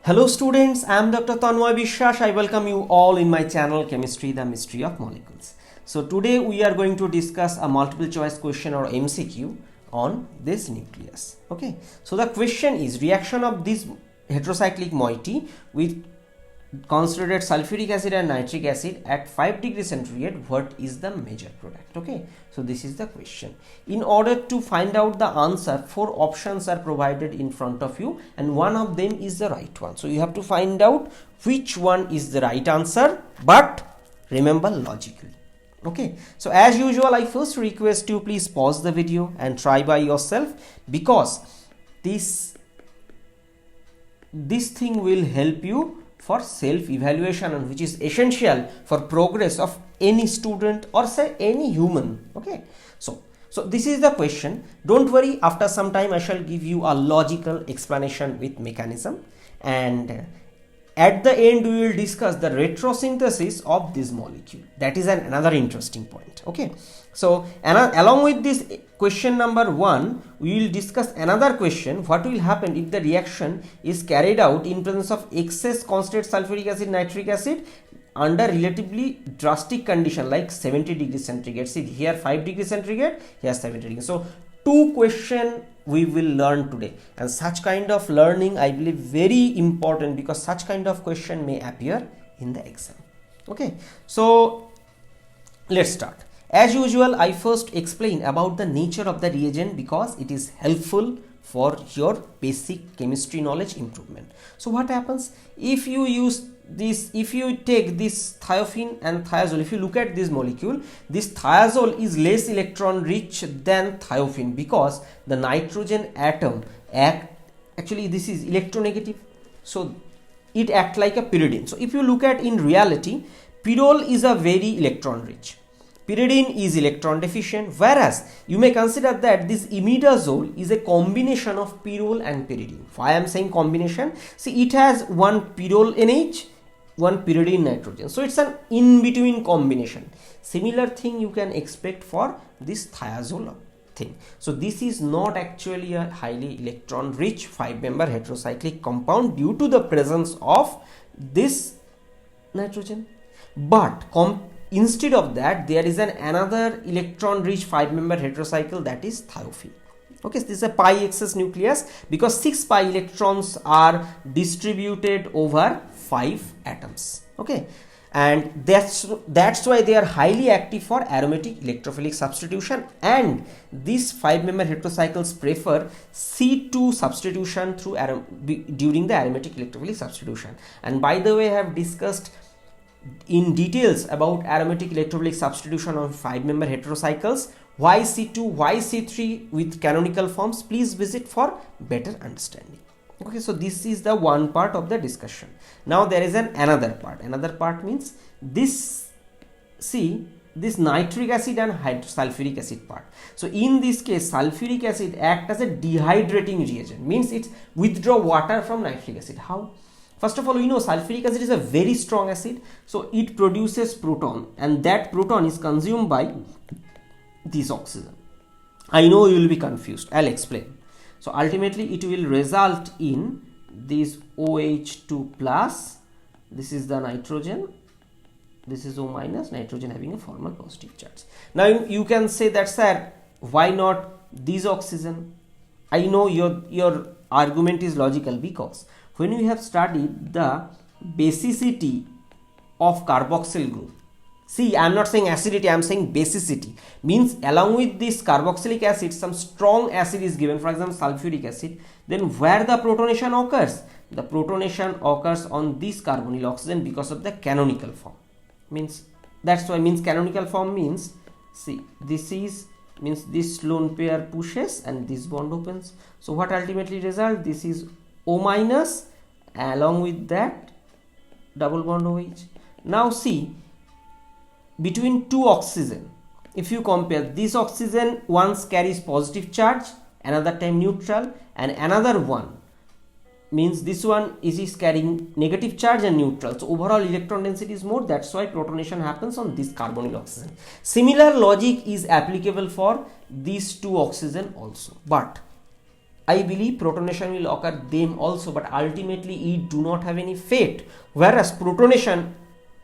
Hello students, I am Dr. Tanmoy Biswas. I welcome you all in my channel Chemistry, the Mystery of Molecules. So today we are going to discuss a multiple choice question or MCQ on this nucleus. Okay, so the question is reaction of this heterocyclic moiety with concentrated sulfuric acid and nitric acid at 5 degrees centigrade, what is the major product? Okay, so this is the question. In order to find out the answer, 4 options are provided in front of you and one of them is the right one. So you have to find out which one is the right answer, but remember logically. Okay, so as usual I first request you please pause the video and try by yourself, because this thing will help you for self-evaluation, and which is essential for progress of any student or say any human. Okay, so this is the question. Don't worry, after some time I shall give you a logical explanation with mechanism, and at the end we will discuss the retrosynthesis of this molecule. That is another interesting point. Okay, so along with this question number 1, we will discuss another question: what will happen if the reaction is carried out in presence of excess concentrated sulfuric acid, nitric acid under relatively drastic condition like 70 degrees centigrade. See here 5 degrees centigrade, here 70 degrees. So 2 questions we will learn today, and such kind of learning I believe very important, because such kind of question may appear in the exam. Okay, so let's start. As usual I first explain about the nature of the reagent, because it is helpful for your basic chemistry knowledge improvement. So what happens if you use this, if you take this thiophene and thiazole, if you look at this molecule, this thiazole is less electron rich than thiophene, because the nitrogen atom actually this is electronegative, so it acts like a pyridine. So if you look at in reality, pyrrole is a very electron rich, pyridine is electron deficient, whereas you may consider that this imidazole is a combination of pyrrole and pyridine. Why I am saying combination? See, it has one pyrrole NH, one pyridine nitrogen, so it's an in-between combination. Similar thing you can expect for this thiazole thing. So this is not actually a highly electron rich 5-member heterocyclic compound due to the presence of this nitrogen, but instead of that there is another electron rich 5-member heterocycle, that is thiophene. Okay, so this is a pi excess nucleus because 6 pi electrons are distributed over 5 atoms. Okay, and that's why they are highly active for aromatic electrophilic substitution, and these 5-member heterocycles prefer C2 substitution through during the aromatic electrophilic substitution. And by the way, I have discussed in details about aromatic electrophilic substitution of 5-member heterocycles, why C2, why C3 with canonical forms. Please visit for better understanding. Okay, so this is the one part of the discussion. Now there is another part means this, see this nitric acid and sulfuric acid part. So in this case sulfuric acid act as a dehydrating reagent, means it withdraw water from nitric acid. How? First of all, we know sulfuric acid is a very strong acid, so it produces proton, and that proton is consumed by this oxygen. I know you will be confused, I'll explain. So ultimately it will result in this OH2 plus, this is the nitrogen, this is O minus, nitrogen having a formal positive charge. Now you can say that, sir, why not this oxygen? I know your argument is logical, because when we have studied the basicity of carboxyl group, see, I am not saying acidity, I am saying basicity, means along with this carboxylic acid some strong acid is given, for example sulfuric acid, then where the protonation occurs? The protonation occurs on this carbonyl oxygen because of the canonical form. Means that's why, means canonical form means, see, this is means this lone pair pushes and this bond opens. So what ultimately result? This is O minus, along with that double bond OH. Now see, between two oxygen, if you compare, this oxygen once carries positive charge, another time neutral, and another one means this one is carrying negative charge and neutral, so overall electron density is more, that's why protonation happens on this carbonyl oxygen. Similar logic is applicable for these two oxygen also, but I believe protonation will occur them also, but ultimately it do not have any fate, whereas protonation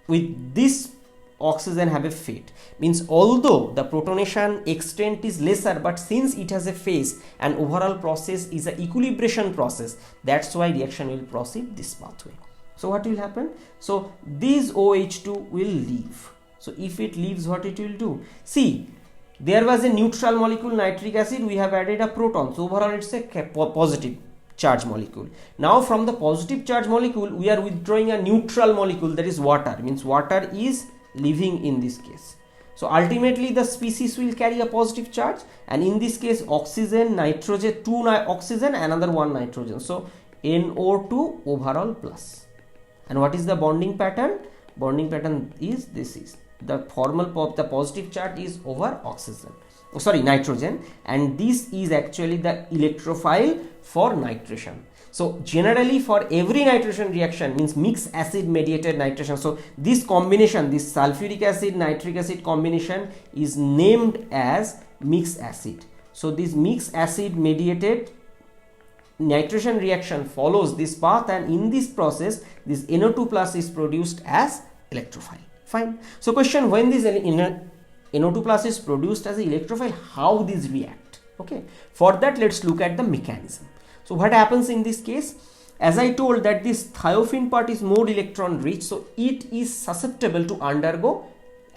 with this oxygen have a fate. Means although the protonation extent is lesser, but since it has a phase and overall process is a equilibration process, that's why reaction will proceed this pathway. So what will happen? So this OH2 will leave. So if it leaves, what it will do? See, there was a neutral molecule nitric acid, we have added a proton, so overall it's a positive charge molecule. Now from the positive charge molecule we are withdrawing a neutral molecule, that is water, means water is leaving in this case. So ultimately the species will carry a positive charge, and in this case oxygen, nitrogen, two oxygen, another one nitrogen, so NO2 overall plus. And what is the bonding pattern? Bonding pattern is this, is the formal the positive charge is over oxygen, nitrogen, and this is actually the electrophile for nitration. So generally for every nitration reaction, means mixed acid mediated nitration, so this combination, this sulfuric acid nitric acid combination is named as mixed acid. So this mixed acid mediated nitration reaction follows this path, and in this process this NO2 plus is produced as electrophile. Fine. So question, when this NO2 plus is produced as an electrophile, how these react? Okay, for that let's look at the mechanism. So what happens in this case? As I told that this thiophene part is more electron rich, so it is susceptible to undergo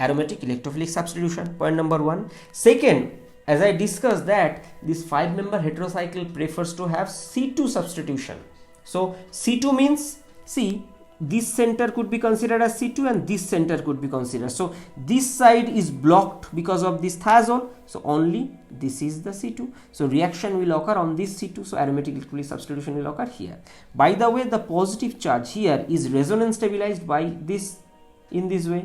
aromatic electrophilic substitution, point number one. Second, as I discussed that this 5-member heterocycle prefers to have C2 substitution. So C2 means, see, this center could be considered as C2 and this center could be considered. So this side is blocked because of this thiazole, so only this is the C2. So reaction will occur on this C2, so aromatic electrolytic substitution will occur here. By the way, the positive charge here is resonance stabilized by this, in this way.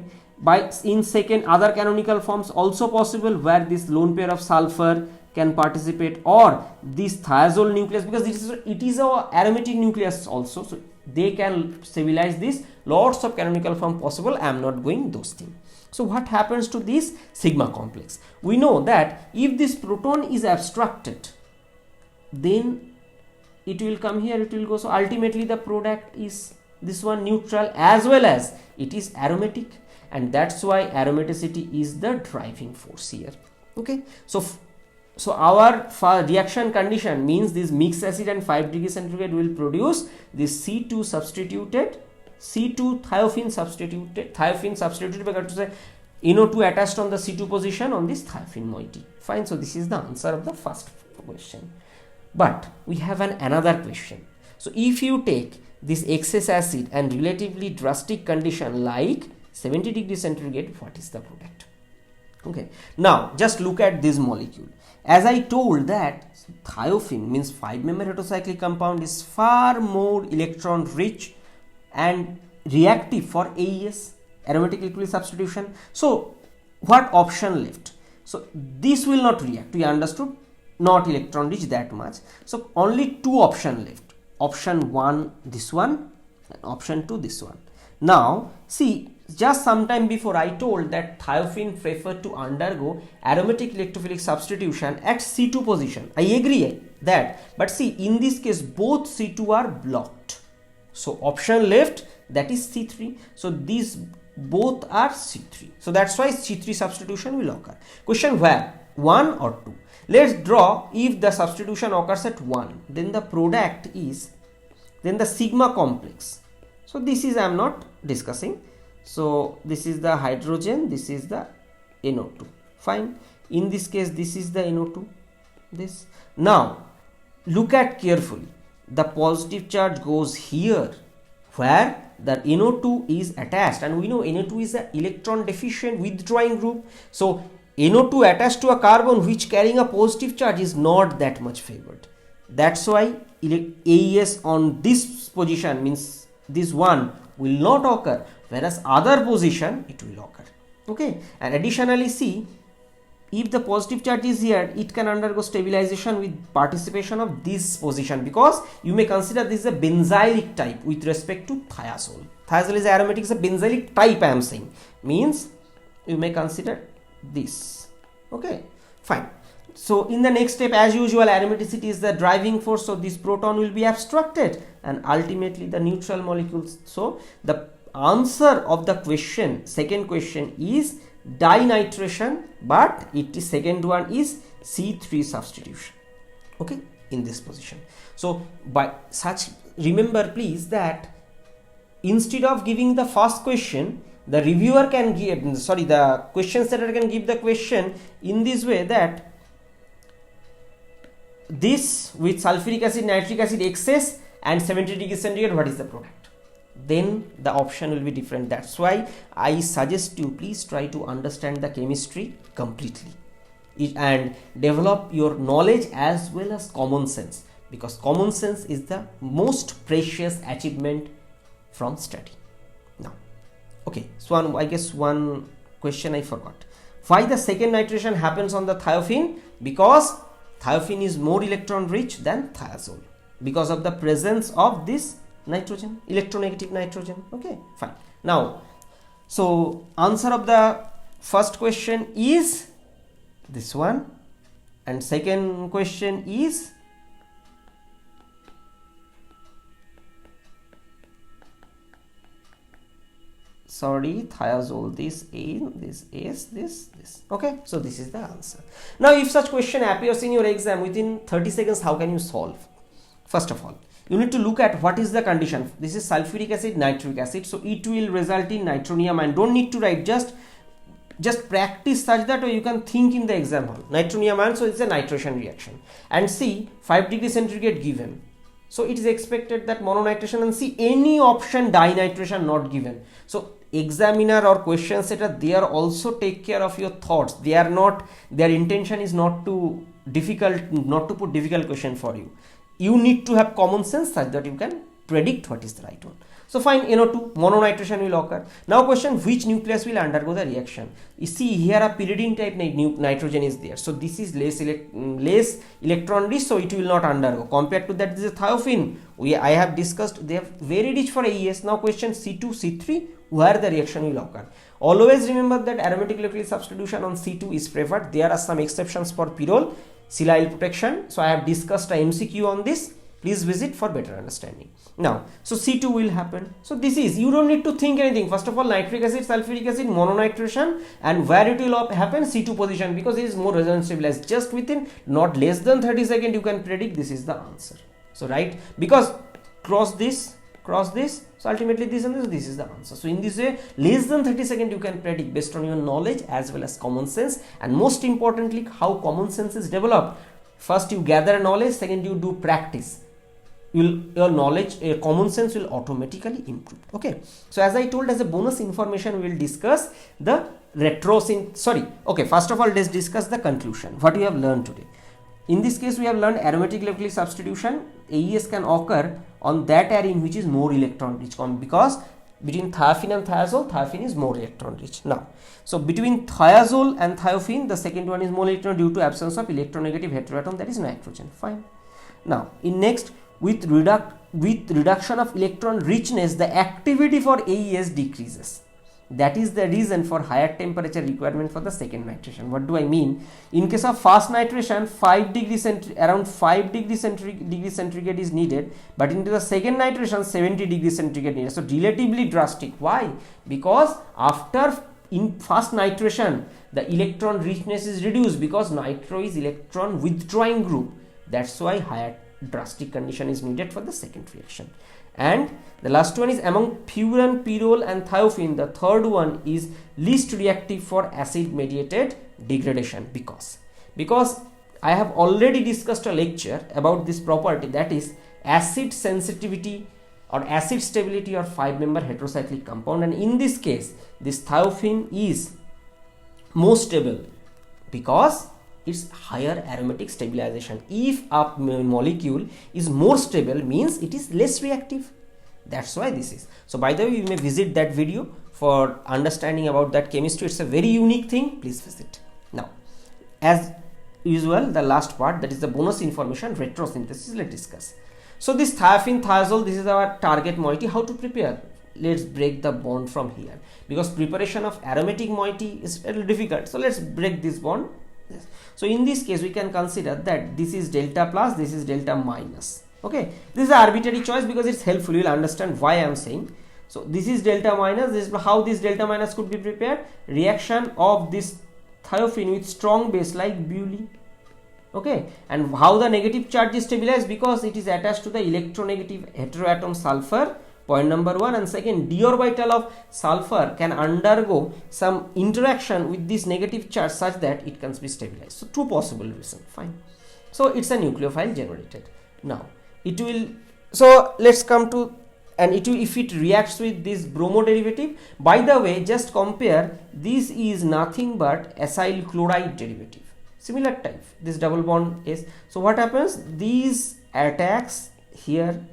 In second, other canonical forms also possible, where this lone pair of sulfur can participate, or this thiazole nucleus, because it is a aromatic nucleus also, so they can stabilize this. Lots of canonical form possible, I am not going those things. So what happens to this sigma complex? We know that if this proton is abstracted, then it will come here, it will go. So ultimately the product is this one, neutral, as well as it is aromatic, and that's why aromaticity is the driving force here. Okay, so our reaction condition means this mixed acid and 5 degree centigrade will produce this C2 substituted, C2 thiophene substituted because to say NO2 attached on the C2 position on this thiophene moiety. Fine, so this is the answer of the first question. But we have another question. So if you take this excess acid and relatively drastic condition like 70 degree centigrade, what is the product? Okay, now just look at this molecule. As I told that thiophene means 5-member heterocyclic compound is far more electron rich and reactive for AES, aromatic electrolytic substitution. So what option left? So this will not react, we understood, not electron rich that much. So only two options left. Option 1 this one, and option 2 this one. Now see, just sometime before I told that thiophene preferred to undergo aromatic electrophilic substitution at C2 position. I agree that, but see, in this case both C2 are blocked. So option left, that is C3. So these both are C3. So that's why C3 substitution will occur. Question, where? 1 or 2? Let's draw. If the substitution occurs at 1, then the product is, then the sigma complex. So this is I am not discussing. So this is the hydrogen, this is the NO2. Fine. In this case, this is the NO2. This. Now look at carefully. The positive charge goes here, where the NO2 is attached, and we know NO2 is an electron deficient withdrawing group. So NO2 attached to a carbon which carrying a positive charge is not that much favored. That's why AES on this position, means this one, will not occur, whereas other position it will occur. Okay, and additionally see, if the positive charge is here, it can undergo stabilization with participation of this position, because you may consider this is a benzylic type with respect to thiazole. Thiazole is aromatic, is a benzylic type I am saying, means you may consider this. Okay, fine. So in the next step, as usual, aromaticity is the driving force, so this proton will be abstracted and ultimately the neutral molecules. So the answer of the question, second question, is dinitration, but second one is C3 substitution, okay, in this position. So by such, remember please that instead of giving the first question, the reviewer can give, the question setter can give the question in this way, that this with sulfuric acid, nitric acid excess and 70 degrees centigrade, what is the product? Then the option will be different. That's why I suggest you, please try to understand the chemistry completely and develop your knowledge as well as common sense, because common sense is the most precious achievement from study. Now, okay, so I guess one question I forgot. Why the second nitration happens on the thiophene? Because thiophene is more electron rich than thiazole because of the presence of this nitrogen, electronegative nitrogen. Okay, fine. Now, so answer of the first question is this one, and second question is thiazole, this A, this S, this. Okay, so this is the answer. Now, if such question appears in your exam within 30 seconds, how can you solve? First of all, you need to look at what is the condition. This is sulfuric acid, nitric acid, so it will result in nitronium ion. Don't need to write, just practice such that you can think in the exam hall. Nitronium ion, so it's a nitration reaction. And see, 5 degrees centigrade given, so it is expected that mononitration, and see any option dinitration not given. So examiner or question setter, they are also take care of your thoughts. They are not, their intention is not to put difficult question for you. You need to have common sense such that you can predict what is the right one. So fine, NO2, mononitration will occur. Now question, which nucleus will undergo the reaction? You see here a pyridine type nitrogen is there. So this is less electron rich, so it will not undergo. Compared to that, this is thiophene. I have discussed, they are very rich for AES. Now question C2, C3, where the reaction will occur. Always remember that aromatic electrolytic substitution on C2 is preferred. There are some exceptions for pyrrole, silyl protection. So I have discussed a MCQ on this. Please visit for better understanding. Now, so C2 will happen. So this is, you don't need to think anything. First of all, nitric acid, sulfuric acid, mononitration, and where it will happen, C2 position, because it is more resonance stabilized. Just within not less than 30 seconds, you can predict this is the answer. So right, because cross this, so ultimately this and this is the answer. So in this way, less than 30 seconds you can predict based on your knowledge as well as common sense, and most importantly, how common sense is developed. First you gather knowledge, second you do practice. Your knowledge, common sense will automatically improve. Okay, so as I told, as a bonus information, we will discuss the okay, first of all, let's discuss the conclusion, what we have learned today. In this case, we have learned aromatic electrolytic substitution. AES can occur on that arene which is more electron rich, because between thiophene and thiazole, thiophene is more electron rich. Now, so between thiazole and thiophene, the second one is more electron due to absence of electronegative heteroatom, that is nitrogen. Fine. Now, in next, with reduction of electron richness, the activity for AES decreases. That is the reason for higher temperature requirement for the second nitration. What do I mean? In case of first nitration, around 5 degrees centigrade is needed, but into the second nitration, 70 degrees centigrade needed. So relatively drastic. Why? Because after in first nitration, the electron richness is reduced because nitro is electron withdrawing group. That's why higher drastic condition is needed for the second reaction. And the last one is among furan, pyrrole and thiophene, the third one is least reactive for acid mediated degradation, because I have already discussed a lecture about this property, that is acid sensitivity or acid stability or 5-member heterocyclic compound, and in this case this thiophene is more stable because it's higher aromatic stabilization. If a molecule is more stable, means it is less reactive. That's why this is. So by the way, you may visit that video for understanding about that chemistry. It's a very unique thing. Please visit. Now, as usual, the last part, that is the bonus information, retrosynthesis, let's discuss. So this thiophene, thiazole, this is our target moiety. How to prepare? Let's break the bond from here, because preparation of aromatic moiety is a little difficult. So let's break this bond Yes. So in this case we can consider that this is delta plus, this is delta minus. Okay, this is an arbitrary choice because it's helpful. You will understand why I am saying. So this is delta minus. This is how this delta minus could be prepared. Reaction of this thiophene with strong base like Bewley. Okay, and how the negative charge is stabilized, because it is attached to the electronegative heteroatom sulfur, point number 1, and second, d orbital of sulfur can undergo some interaction with this negative charge such that it can be stabilized. So two possible reasons. Fine. So it's a nucleophile generated. Now it will, so let's come to, and it will, if it reacts with this bromo derivative, by the way, just compare, this is nothing but acyl chloride derivative, similar type, this double bond is. So what happens, these attacks here,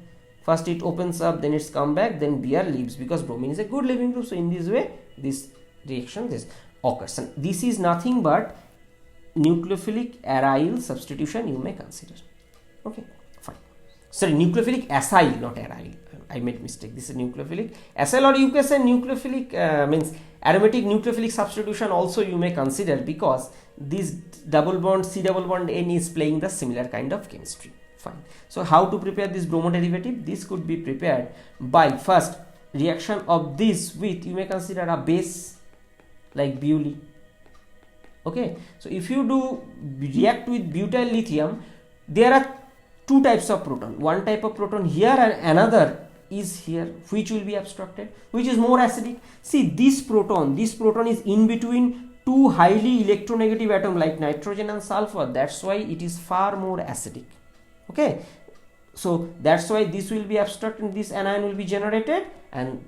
first it opens up, then it's come back, then Br leaves, because bromine is a good leaving group. So in this way this reaction this occurs, and this is nothing but nucleophilic aryl substitution you may consider. Okay, fine. Sorry, nucleophilic acyl, not aryl, I made mistake. This is nucleophilic acyl, or you can say nucleophilic means aromatic nucleophilic substitution also you may consider, because this double bond C double bond N is playing the similar kind of chemistry. Fine. So how to prepare this bromo derivative? This could be prepared by first reaction of this with, you may consider a base like Bewley. Okay, so if you do react with butyl lithium, there are two types of proton. One type of proton here and another is here, which will be abstracted, which is more acidic. See, this proton is in between two highly electronegative atoms like nitrogen and sulfur. That's why it is far more acidic. Okay, so that's why this will be abstracted and this anion will be generated, and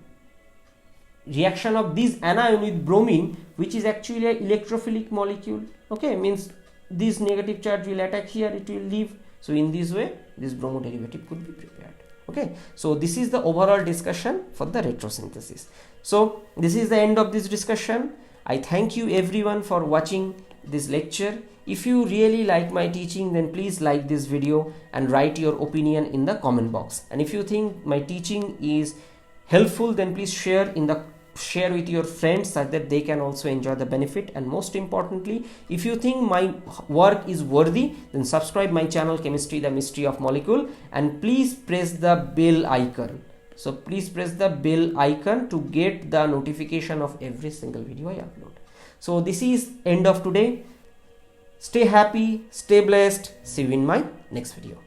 reaction of this anion with bromine, which is actually an electrophilic molecule. Okay, means this negative charge will attack here, it will leave. So in this way this bromo derivative could be prepared. Okay, so this is the overall discussion for the retrosynthesis. So this is the end of this discussion. I thank you everyone for watching this lecture. If you really like my teaching, then please like this video and write your opinion in the comment box. And if you think my teaching is helpful, then please share with your friends so that they can also enjoy the benefit. And most importantly, if you think my work is worthy, then subscribe my channel Chemistry the Mystery of Molecule, and please press the bell icon. So please press the bell icon to get the notification of every single video I upload. So this is end of today. Stay happy, stay blessed. See you in my next video.